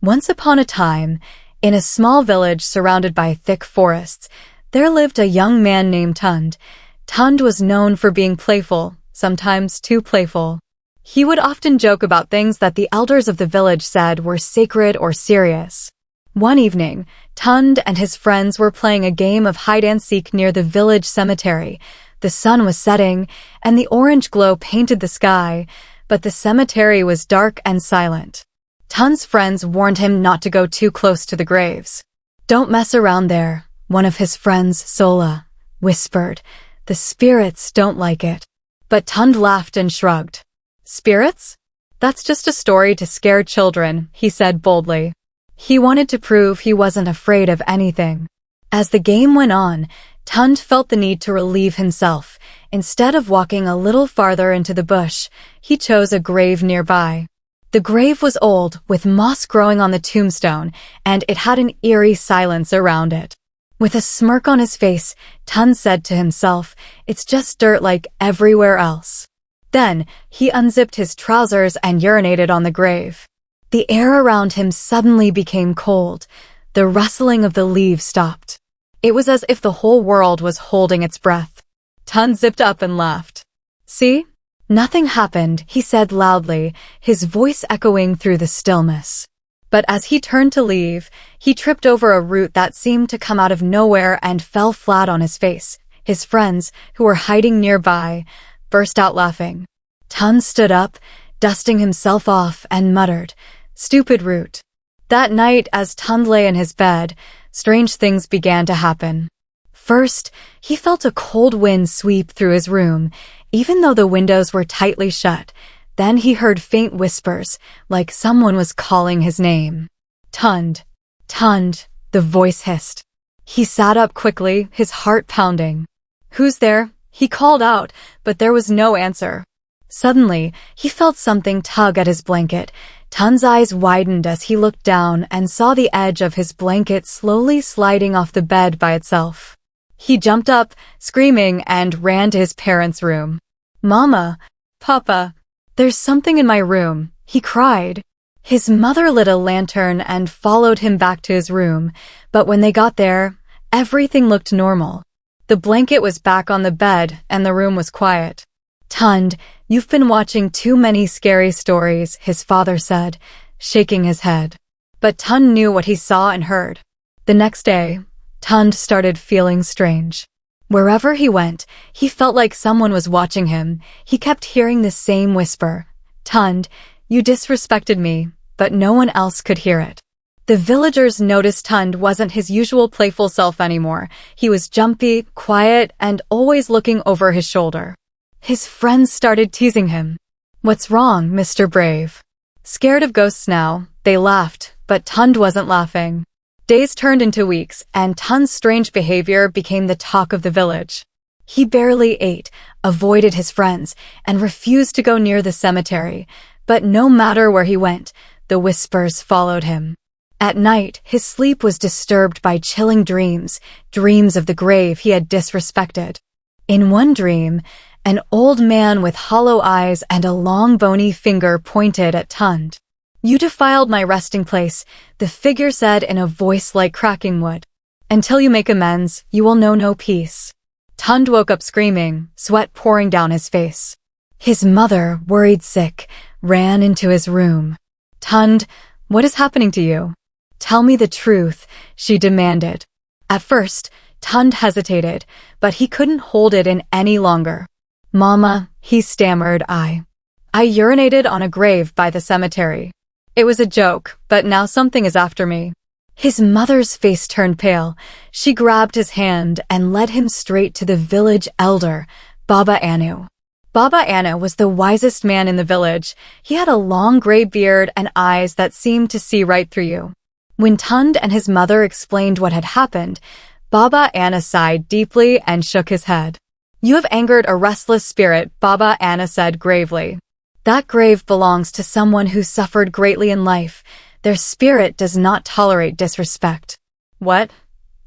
Once upon a time, in a small village surrounded by thick forests, there lived a young man named Tund. Tund was known for being playful, sometimes too playful. He would often joke about things that the elders of the village said were sacred or serious. One evening, Tund and his friends were playing a game of hide-and-seek near the village cemetery. The sun was setting, and the orange glow painted the sky, but the cemetery was dark and silent. Tund's friends warned him not to go too close to the graves. "Don't mess around there," one of his friends, Sola, whispered. "The spirits don't like it." But Tund laughed and shrugged. "Spirits? That's just a story to scare children," he said boldly. He wanted to prove he wasn't afraid of anything. As the game went on, Tund felt the need to relieve himself. Instead of walking a little farther into the bush, he chose a grave nearby. The grave was old, with moss growing on the tombstone, and it had an eerie silence around it. With a smirk on his face, Tund said to himself, "It's just dirt like everywhere else." Then, he unzipped his trousers and urinated on the grave. The air around him suddenly became cold. The rustling of the leaves stopped. It was as if the whole world was holding its breath. Tund zipped up and laughed. "See? Nothing happened," he said loudly, his voice echoing through the stillness. But as he turned to leave, he tripped over a root that seemed to come out of nowhere and fell flat on his face. His friends, who were hiding nearby, burst out laughing. Tund stood up, dusting himself off, and muttered, "Stupid root." That night, as Tund lay in his bed, strange things began to happen. First, he felt a cold wind sweep through his room, even though the windows were tightly shut. Then he heard faint whispers, like someone was calling his name. "Tund! Tund!" the voice hissed. He sat up quickly, his heart pounding. "Who's there?" he called out, but there was no answer. Suddenly, he felt something tug at his blanket. Tund's eyes widened as he looked down and saw the edge of his blanket slowly sliding off the bed by itself. He jumped up, screaming, and ran to his parents' room. "Mama! Papa! There's something in my room," he cried. His mother lit a lantern and followed him back to his room, but when they got there, everything looked normal. The blanket was back on the bed and the room was quiet. "Tund, you've been watching too many scary stories," his father said, shaking his head. But Tund knew what he saw and heard. The next day, Tund started feeling strange. Wherever he went, he felt like someone was watching him. He kept hearing the same whisper, "Tund, you disrespected me," but no one else could hear it. The villagers noticed Tund wasn't his usual playful self anymore. He was jumpy, quiet, and always looking over his shoulder. His friends started teasing him. "What's wrong, Mr. Brave? Scared of ghosts now?" They laughed, but Tund wasn't laughing. Days turned into weeks, and Tund's strange behavior became the talk of the village. He barely ate, avoided his friends, and refused to go near the cemetery. But no matter where he went, the whispers followed him. At night, his sleep was disturbed by chilling dreams, dreams of the grave he had disrespected. In one dream, an old man with hollow eyes and a long bony finger pointed at Tund. "You defiled my resting place," the figure said in a voice like cracking wood. "Until you make amends, you will know no peace." Tund woke up screaming, sweat pouring down his face. His mother, worried sick, ran into his room. "Tund, what is happening to you? Tell me the truth," she demanded. At first, Tund hesitated, but he couldn't hold it in any longer. "Mama," he stammered, I urinated on a grave by the cemetery. It was a joke, but now something is after me." His mother's face turned pale. She grabbed his hand and led him straight to the village elder, Baba Anu. Baba Anu was the wisest man in the village. He had a long gray beard and eyes that seemed to see right through you. When Tund and his mother explained what had happened, Baba Anu sighed deeply and shook his head. "You have angered a restless spirit," Baba Anu said gravely. "That grave belongs to someone who suffered greatly in life. Their spirit does not tolerate disrespect." "What?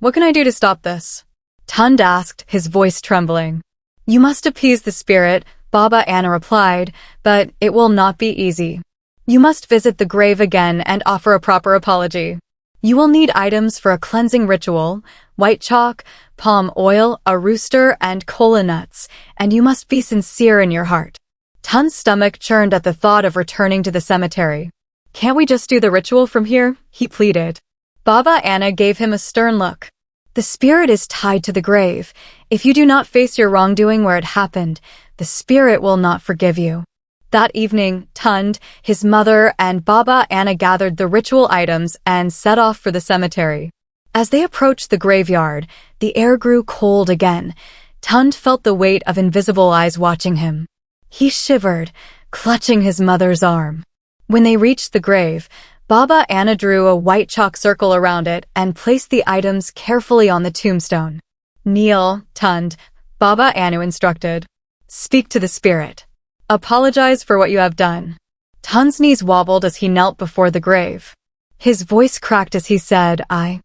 What can I do to stop this?" Tund asked, his voice trembling. "You must appease the spirit," Baba Anu replied, "but it will not be easy. You must visit the grave again and offer a proper apology. You will need items for a cleansing ritual, white chalk, palm oil, a rooster, and kola nuts, and you must be sincere in your heart. Tun's stomach churned at the thought of returning to the cemetery. Can't we just do the ritual from here? He pleaded. Baba Anna gave him a stern look. The spirit is tied to the grave. If you do not face your wrongdoing where it happened, the spirit will not forgive you. That evening, Tund, his mother, and Baba Anna gathered the ritual items and set off for the cemetery. As they approached the graveyard, the air grew cold again. Tund felt the weight of invisible eyes watching him. He shivered, clutching his mother's arm. When they reached the grave, Baba Anna drew a white chalk circle around it and placed the items carefully on the tombstone. Kneel, Tund, Baba Anna instructed. Speak to the spirit. Apologize for what you have done. Tund's knees wobbled as he knelt before the grave. His voice cracked as he said, I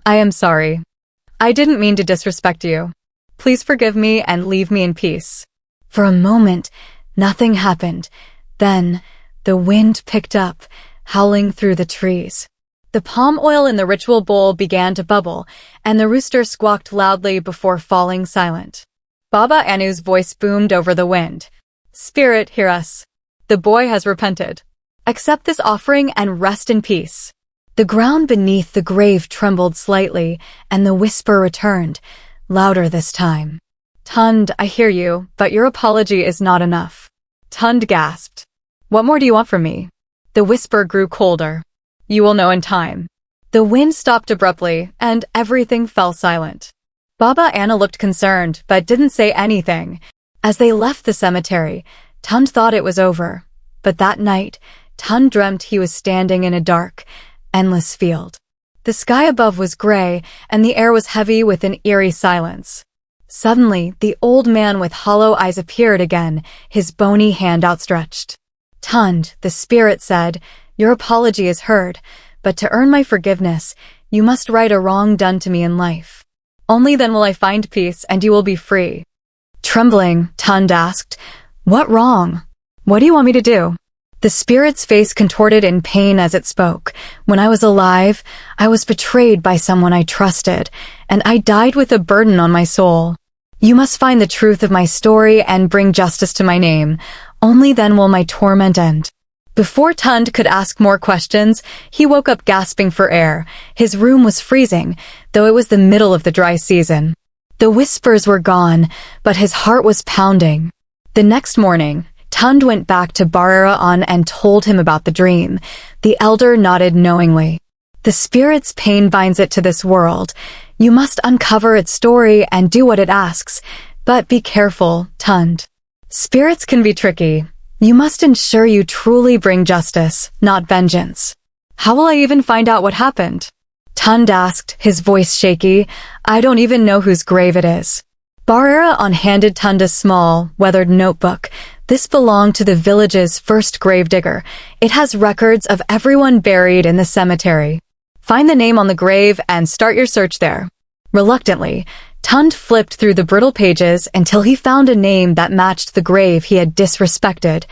am sorry. I didn't mean to disrespect you. Please forgive me and leave me in peace. For a moment, nothing happened. Then, the wind picked up, howling through the trees. The palm oil in the ritual bowl began to bubble, and the rooster squawked loudly before falling silent. Baba Anu's voice boomed over the wind. Spirit, hear us. The boy has repented. Accept this offering and rest in peace. The ground beneath the grave trembled slightly, and the whisper returned, louder this time. Tund, I hear you, but your apology is not enough. Tund gasped. What more do you want from me? The whisper grew colder. You will know in time. The wind stopped abruptly, and everything fell silent. Baba Anna looked concerned, but didn't say anything. As they left the cemetery, Tund thought it was over. But that night, Tund dreamt he was standing in a dark, endless field. The sky above was gray, and the air was heavy with an eerie silence. Suddenly, the old man with hollow eyes appeared again, his bony hand outstretched. Tund, the spirit said, your apology is heard, but to earn my forgiveness, you must right a wrong done to me in life. Only then will I find peace and you will be free. Trembling, Tund asked, What wrong? What do you want me to do? The spirit's face contorted in pain as it spoke. When I was alive, I was betrayed by someone I trusted, and I died with a burden on my soul. You must find the truth of my story and bring justice to my name. Only then will my torment end. Before Tund could ask more questions, he woke up gasping for air. His room was freezing, though it was the middle of the dry season. The whispers were gone, but his heart was pounding. The next morning, Tund went back to Bararaon and told him about the dream. The elder nodded knowingly. The spirit's pain binds it to this world. You must uncover its story and do what it asks. But be careful, Tund. Spirits can be tricky. You must ensure you truly bring justice, not vengeance. How will I even find out what happened? Tund asked, his voice shaky. I don't even know whose grave it is. Bararaon handed Tund a small, weathered notebook. This belonged to the village's first gravedigger. It has records of everyone buried in the cemetery. Find the name on the grave and start your search there. Reluctantly, Tund flipped through the brittle pages until he found a name that matched the grave he had disrespected,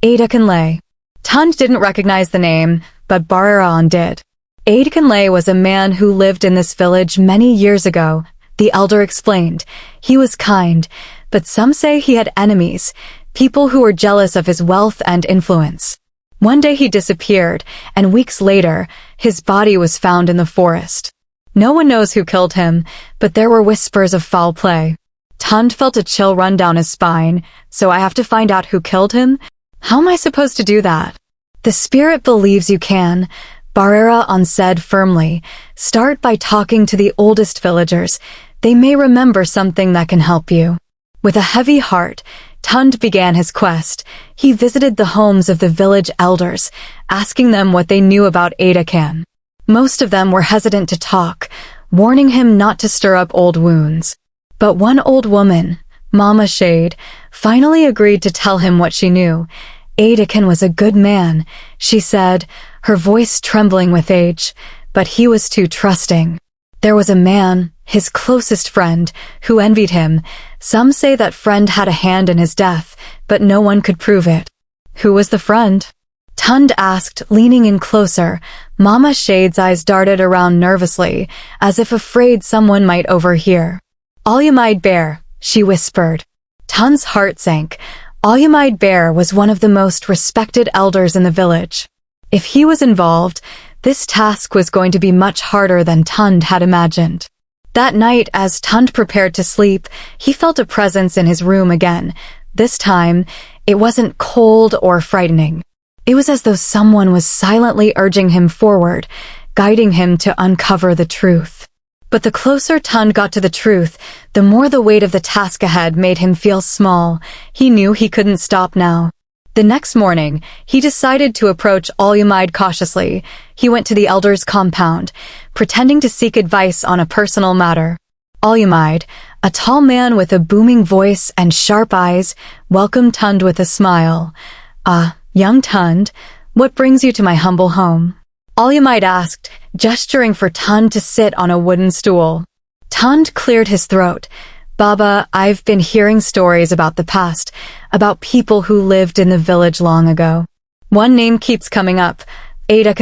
Adekanle. Tund didn't recognize the name, but Bararaon did. Adekanle was a man who lived in this village many years ago, the elder explained. He was kind, but some say he had enemies, people who were jealous of his wealth and influence. One day he disappeared, and weeks later, his body was found in the forest. No one knows who killed him, but there were whispers of foul play. Tund felt a chill run down his spine. So I have to find out who killed him? How am I supposed to do that? The spirit believes you can, Bararaon said firmly. Start by talking to the oldest villagers. They may remember something that can help you. With a heavy heart, Tund began his quest. He visited the homes of the village elders, asking them what they knew about Adekan. Most of them were hesitant to talk, warning him not to stir up old wounds. But one old woman, Mama Shade, finally agreed to tell him what she knew. Adekan was a good man, she said, her voice trembling with age, but he was too trusting. There was a man, his closest friend, who envied him. Some say that friend had a hand in his death, but no one could prove it. Who was the friend? Tund asked, leaning in closer. Mama Shade's eyes darted around nervously, as if afraid someone might overhear. Alyamide Bear, she whispered. Tund's heart sank. Alyamide Bear was one of the most respected elders in the village. If he was involved, this task was going to be much harder than Tund had imagined. That night, as Tund prepared to sleep, he felt a presence in his room again. This time, it wasn't cold or frightening. It was as though someone was silently urging him forward, guiding him to uncover the truth. But the closer Tund got to the truth, the more the weight of the task ahead made him feel small. He knew he couldn't stop now. The next morning, he decided to approach Alyamide cautiously. He went to the elder's compound, pretending to seek advice on a personal matter. Alyamide, a tall man with a booming voice and sharp eyes, welcomed Tund with a smile. Young Tund, what brings you to my humble home? Alyamide asked, gesturing for Tund to sit on a wooden stool. Tund cleared his throat. Baba, I've been hearing stories about the past, about people who lived in the village long ago. One name keeps coming up, Ada.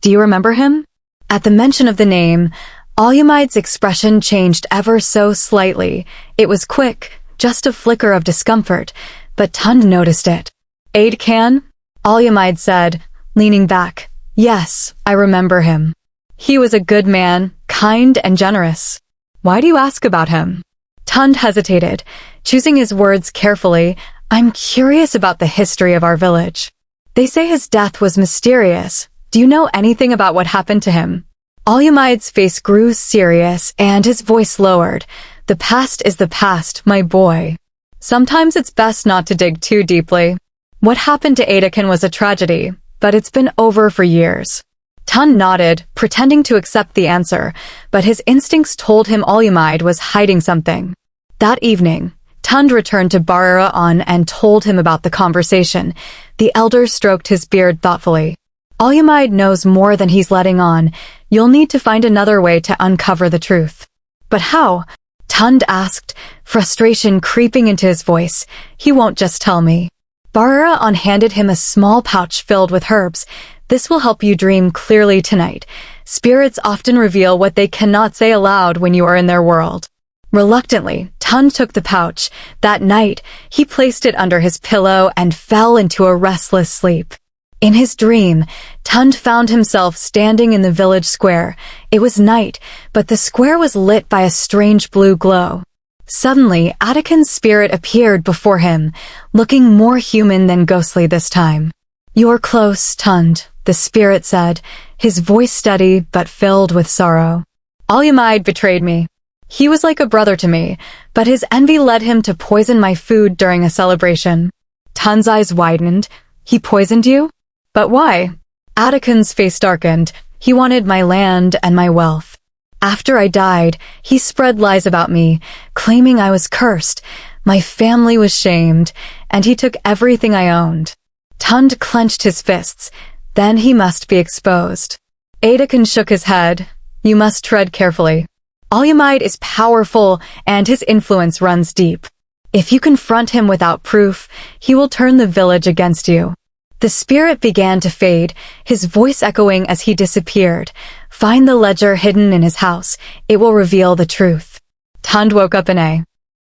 Do you remember him? At the mention of the name, Alyamide's expression changed ever so slightly. It was quick, just a flicker of discomfort, but Tund noticed it. Ada? Alyamide said, leaning back. Yes, I remember him. He was a good man, kind and generous. Why do you ask about him? Tund hesitated, choosing his words carefully. I'm curious about the history of our village. They say his death was mysterious. Do you know anything about what happened to him? Alyamide's face grew serious and his voice lowered. The past is the past, my boy. Sometimes it's best not to dig too deeply. What happened to Adakin was a tragedy, but it's been over for years. Tund nodded, pretending to accept the answer, but his instincts told him Alyamide was hiding something. That evening, Tund returned to Barara and told him about the conversation. The elder stroked his beard thoughtfully. Alyamide knows more than he's letting on. You'll need to find another way to uncover the truth. But how? Tund asked, frustration creeping into his voice. He won't just tell me. Barara handed him a small pouch filled with herbs. This will help you dream clearly tonight. Spirits often reveal what they cannot say aloud when you are in their world. Reluctantly, Tund took the pouch. That night, he placed it under his pillow and fell into a restless sleep. In his dream, Tund found himself standing in the village square. It was night, but the square was lit by a strange blue glow. Suddenly, Adakin's spirit appeared before him, looking more human than ghostly this time. You're close, Tund, the spirit said, his voice steady but filled with sorrow. Alyamide betrayed me. He was like a brother to me, but his envy led him to poison my food during a celebration. Tund's eyes widened. He poisoned you? But why? Adakin's face darkened. He wanted my land and my wealth. After I died, he spread lies about me, claiming I was cursed. My family was shamed, and he took everything I owned. Tund clenched his fists. Then he must be exposed. Adakin shook his head. You must tread carefully. Alyamide is powerful, and his influence runs deep. If you confront him without proof, he will turn the village against you. The spirit began to fade, his voice echoing as he disappeared. Find the ledger hidden in his house. It will reveal the truth. Tund woke up in a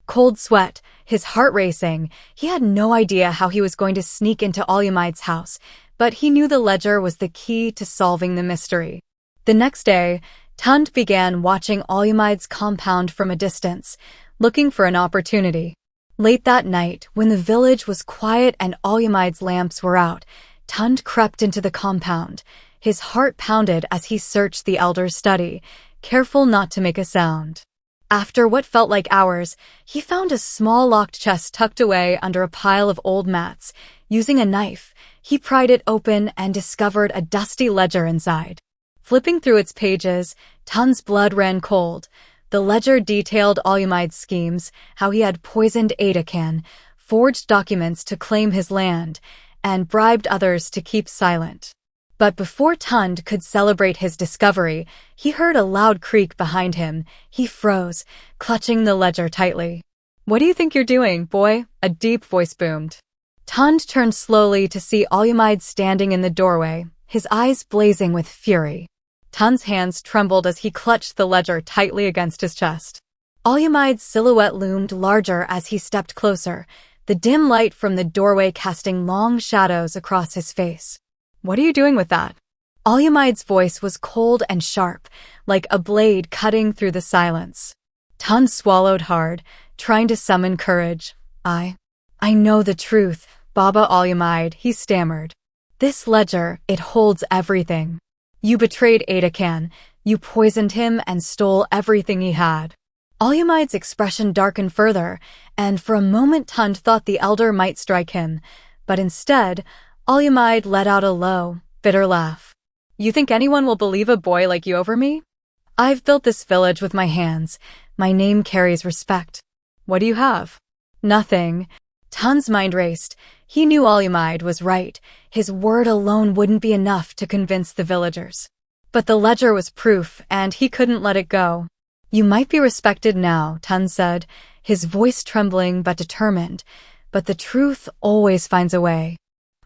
cold sweat, his heart racing. He had no idea how he was going to sneak into Alyamide's house, but he knew the ledger was the key to solving the mystery. The next day, Tund began watching Alyamide's compound from a distance, looking for an opportunity. Late that night, when the village was quiet and Alyamide's lamps were out, Tund crept into the compound. His heart pounded as he searched the elder's study, careful not to make a sound. After what felt like hours, he found a small locked chest tucked away under a pile of old mats. Using a knife, he pried it open and discovered a dusty ledger inside. Flipping through its pages, Tund's blood ran cold. The ledger detailed Alyamide's schemes, how he had poisoned Adakin, forged documents to claim his land, and bribed others to keep silent. But before Tund could celebrate his discovery, he heard a loud creak behind him. He froze, clutching the ledger tightly. What do you think you're doing, boy? A deep voice boomed. Tund turned slowly to see Alumide standing in the doorway, his eyes blazing with fury. Tund's hands trembled as he clutched the ledger tightly against his chest. Alumide's silhouette loomed larger as he stepped closer, the dim light from the doorway casting long shadows across his face. "What are you doing with that?" Alumide's voice was cold and sharp, like a blade cutting through the silence. Tund swallowed hard, trying to summon courage. I know the truth, Baba Alumide, he stammered. "This ledger, it holds everything. You betrayed Adakan, you poisoned him and stole everything he had." Alumide's expression darkened further, and for a moment Tund thought the elder might strike him, but instead, Alumide let out a low, bitter laugh. "You think anyone will believe a boy like you over me? I've built this village with my hands. My name carries respect. What do you have?" "Nothing." Tund's mind raced. He knew Alumide was right. His word alone wouldn't be enough to convince the villagers. But the ledger was proof, and he couldn't let it go. "You might be respected now," Tund said, his voice trembling but determined. "But the truth always finds a way.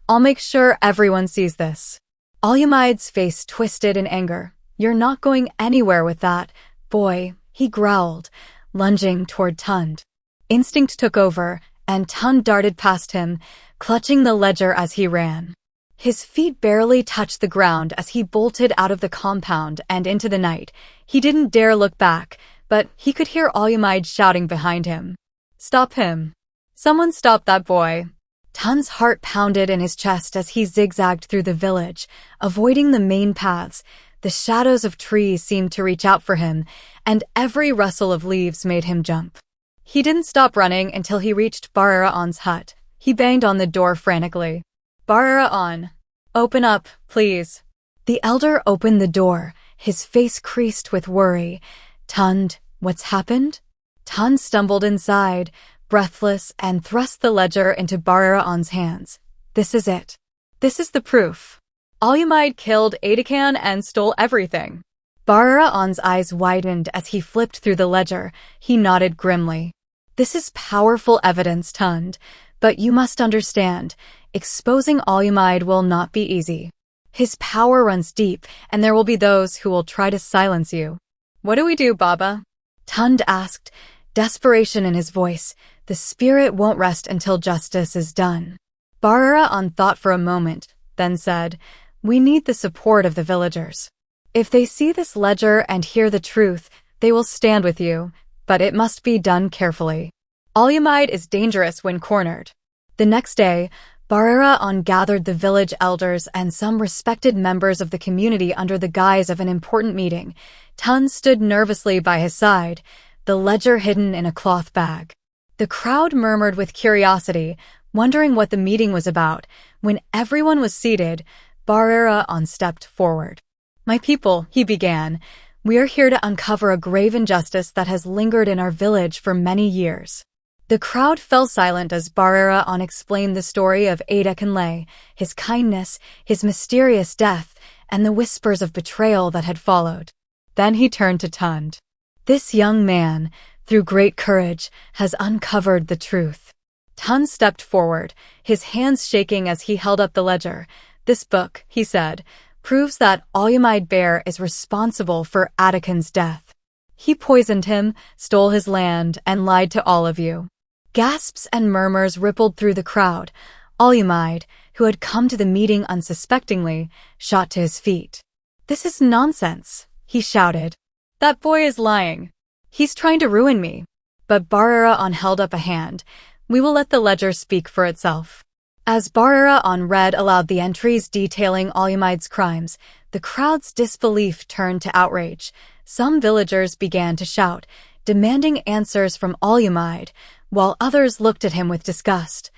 I'll make sure everyone sees this." Alumide's face twisted in anger. "You're not going anywhere with that, boy," he growled, lunging toward Tund. Instinct took over, and Tund darted past him, clutching the ledger as he ran. His feet barely touched the ground as he bolted out of the compound and into the night. He didn't dare look back, but he could hear Alumide shouting behind him. "Stop him. Someone stop that boy." Tund's heart pounded in his chest as he zigzagged through the village, avoiding the main paths. The shadows of trees seemed to reach out for him, and every rustle of leaves made him jump. He didn't stop running until he reached Bararaon's hut. He banged on the door frantically. "Bararaon, open up, please." The elder opened the door, his face creased with worry. "Tund, what's happened?" Tund stumbled inside, breathless, and thrust the ledger into Bararaon's hands. "This is it. This is the proof. Alumide killed Adakan and stole everything." Bararaon's eyes widened as he flipped through the ledger. He nodded grimly. "This is powerful evidence, Tund, but you must understand, exposing Alumide will not be easy. His power runs deep, and there will be those who will try to silence you." "What do we do, Baba?" Tund asked, desperation in his voice. "The spirit won't rest until justice is done." Bararaon thought for a moment, then said, "We need the support of the villagers. If they see this ledger and hear the truth, they will stand with you, but it must be done carefully. Alumide is dangerous when cornered." The next day, Bararaon gathered the village elders and some respected members of the community under the guise of an important meeting. Tund stood nervously by his side, the ledger hidden in a cloth bag. The crowd murmured with curiosity, wondering what the meeting was about. When everyone was seated, Bararaon stepped forward. "My people," he began, "we are here to uncover a grave injustice that has lingered in our village for many years." The crowd fell silent as Bararaon explained the story of Adakan, his kindness, his mysterious death, and the whispers of betrayal that had followed. Then he turned to Tund. "This young man, through great courage, has uncovered the truth." Tund stepped forward, his hands shaking as he held up the ledger. "This book," he said, "proves that Alumide Bear is responsible for Adakan's death. He poisoned him, stole his land, and lied to all of you." Gasps and murmurs rippled through the crowd. Alumide, who had come to the meeting unsuspectingly, shot to his feet. "This is nonsense," he shouted. "That boy is lying. He's trying to ruin me." But Bararaon held up a hand. "We will let the ledger speak for itself." As Bararaon read aloud the entries detailing Alumide's crimes, the crowd's disbelief turned to outrage. Some villagers began to shout, demanding answers from Alumide, while others looked at him with disgust,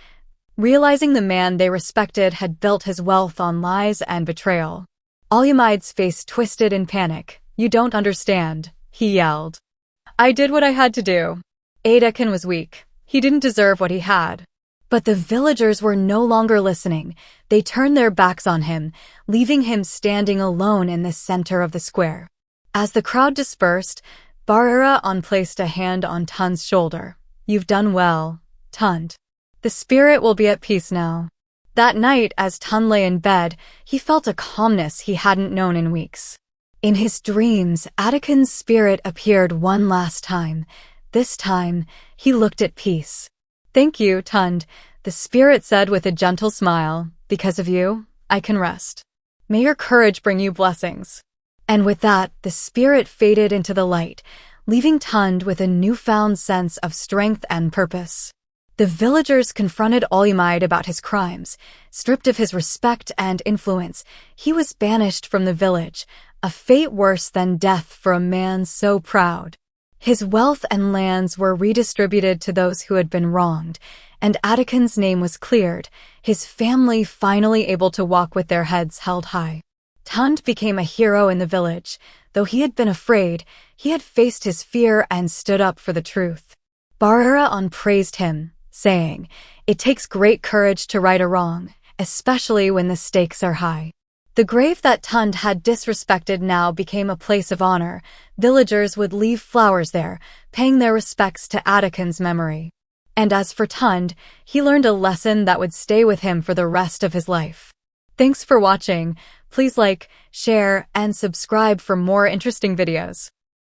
realizing the man they respected had built his wealth on lies and betrayal. Alumide's face twisted in panic. "You don't understand," he yelled. "I did what I had to do. Adakan was weak. He didn't deserve what he had." But the villagers were no longer listening. They turned their backs on him, leaving him standing alone in the center of the square. As the crowd dispersed, Bararaon placed a hand on Tund's shoulder. "You've done well, Tund. The spirit will be at peace now. That night, as Tund lay in bed, he felt a calmness he hadn't known in weeks. In his dreams, Atakan's spirit appeared one last time. This time, he looked at peace. "Thank you, Tund," the spirit said with a gentle smile. "Because of you, I can rest. May your courage bring you blessings." And with that, the spirit faded into the light, leaving Tund with a newfound sense of strength and purpose. The villagers confronted Olumide about his crimes. Stripped of his respect and influence, he was banished from the village, a fate worse than death for a man so proud. His wealth and lands were redistributed to those who had been wronged, and Atakan's name was cleared, his family finally able to walk with their heads held high. Tund became a hero in the village. Though he had been afraid, he had faced his fear and stood up for the truth. Baraon praised him, saying, "It takes great courage to right a wrong, especially when the stakes are high." The grave that Tund had disrespected now became a place of honor. Villagers would leave flowers there, paying their respects to Atakan's memory. And as for Tund, he learned a lesson that would stay with him for the rest of his life. Thanks for watching. Please like, share, and subscribe for more interesting videos.